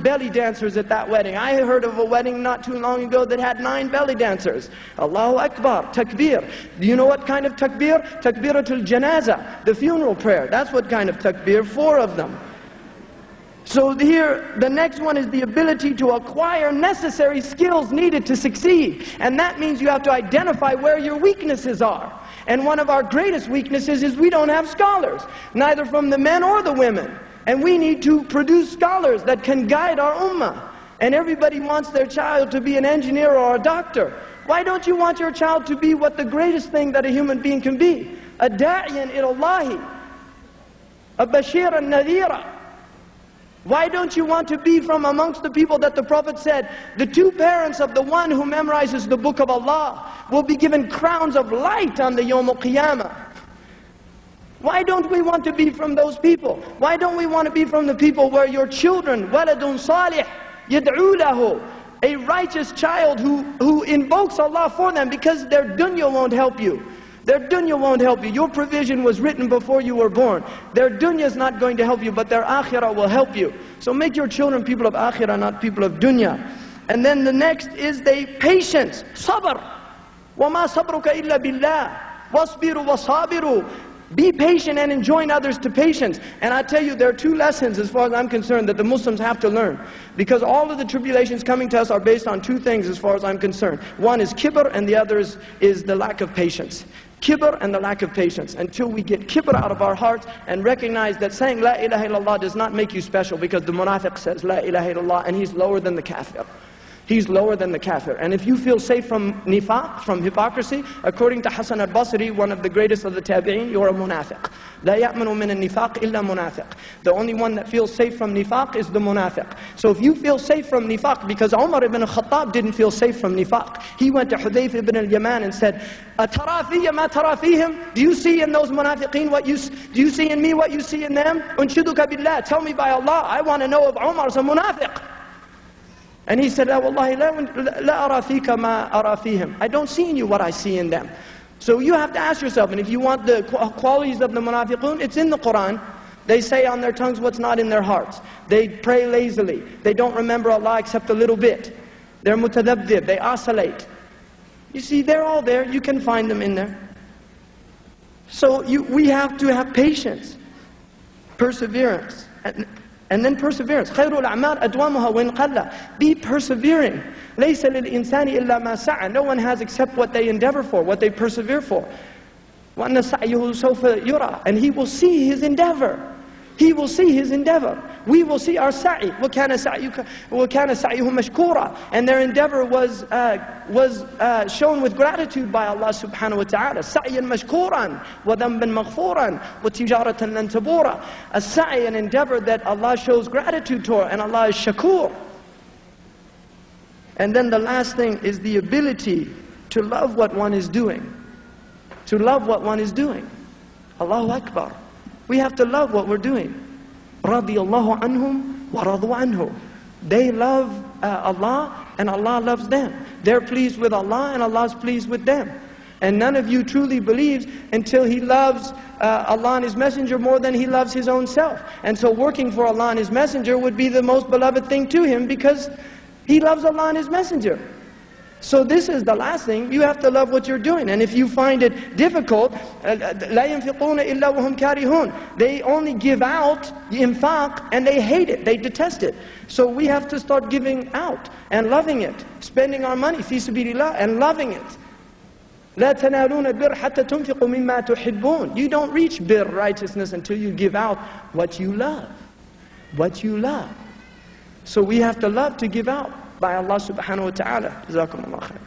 belly dancers at that wedding. I heard of a wedding not too long ago that had 9 belly dancers. Allahu Akbar, takbir. Do you know what kind of takbir? Takbiratul janaza, the funeral prayer. That's what kind of takbir, 4 of them. So here, the next one is the ability to acquire necessary skills needed to succeed. And that means you have to identify where your weaknesses are. And one of our greatest weaknesses is we don't have scholars, neither from the men or the women. And we need to produce scholars that can guide our ummah. And everybody wants their child to be an engineer or a doctor. Why don't you want your child to be what the greatest thing that a human being can be? A da'iyan ilallahi, a bashiran nadhira. Why don't you want to be from amongst the people that the Prophet said, the 2 parents of the one who memorizes the book of Allah will be given crowns of light on the Yawm al-Qiyamah? Why don't we want to be from those people? Why don't we want to be from the people where your children, waladun salih, yad'u lahu, a righteous child who invokes Allah for them, because their dunya won't help you. Their dunya won't help you. Your provision was written before you were born. Their dunya is not going to help you, but their akhirah will help you. So make your children people of akhirah, not people of dunya. And then the next is the patience. Sabr. وَمَا صَبْرُكَ إِلَّا بِاللَّهِ وَاصْبِرُوا وَصَابِرُوا. Be patient and enjoin others to patience. And I tell you, there are 2 lessons as far as I'm concerned that the Muslims have to learn. Because all of the tribulations coming to us are based on 2 things as far as I'm concerned. One is kibr, and the other is the lack of patience. Kibr and the lack of patience. Until we get kibr out of our hearts and recognize that saying La ilaha illallah does not make you special, because the munafiq says La ilaha illallah and he's lower than the kafir. He's lower than the kafir. And if you feel safe from nifaq, from hypocrisy, according to Hasan al-Basri, one of the greatest of the tabi'een, you're a munafiq. لا يأمن من النفاق إلا منافق. The only one that feels safe from nifaq is the munafiq. So if you feel safe from nifaq, because Umar ibn al-Khattab didn't feel safe from nifaq. He went to Hudayf ibn al-Yaman and said, أَتَرَى فِيَّ مَا تَرَى فِيهِمْ? Do you see in those munafiqeen do you see in me what you see in them? أُنْشِدُكَ بِاللَّهِ. Tell me by Allah, I want to know if Umar's a munafiq. And he said, وَاللَّهِ لَا أَرَى فِيكَ مَا أَرَى فِيهِمْ. I don't see in you what I see in them. So you have to ask yourself, and if you want the qualities of the munafiqun, it's in the Quran. They say on their tongues what's not in their hearts. They pray lazily. They don't remember Allah except a little bit. They're mutadabdib. They oscillate. You see, they're all there. You can find them in there. So we have to have patience, perseverance. And then perseverance. خَيْرُ الْأَعْمَالِ أَدْوَامُهَا وَإِنْ قَلَّ. Be persevering. لَيْسَ لِلْإِنسَانِ إِلَّا مَا سَعَى. No one has except what they endeavor for, what they persevere for. وَأَنَّ سَعْيُهُ سَوْفَ يُرَى. And he will see his endeavor. He will see his endeavor. We will see our sa'i. وَكَانَ سَعْيُهُ مَشْكُورًا. And their endeavor was shown with gratitude by Allah subhanahu wa ta'ala. سَعْيًا مَشْكُورًا وَذَنْبًا مَغْفُورًا وَتِجَارَةً لَنْ تَبُورًا. A sa'i, an endeavor that Allah shows gratitude to, and Allah is shakur. And then the last thing is the ability to love what one is doing. To love what one is doing. Allahu Akbar. We have to love what we're doing. رَضِيَ اللَّهُ عَنْهُمْ وَرَضُوا عَنْهُ. They love Allah and Allah loves them. They're pleased with Allah and Allah's pleased with them. And none of you truly believes until he loves Allah and His Messenger more than he loves his own self. And so working for Allah and His Messenger would be the most beloved thing to him, because he loves Allah and His Messenger. So this is the last thing. You have to love what you're doing. And if you find it difficult, لَا يَنْفِقُونَ إِلَّا وَهُمْ كَارِهُونَ. They only give out infaq and they hate it, they detest it. So we have to start giving out and loving it, spending our money fi sabilillah and loving it. لَا تَنَالُونَ الْبِرَّ حَتَّى تُنْفِقُوا مِمَّا تُحِبُّونَ. You don't reach birr, righteousness, until you give out what you love. What you love. So we have to love to give out by Allah subhanahu wa ta'ala. Jazakumullah khair.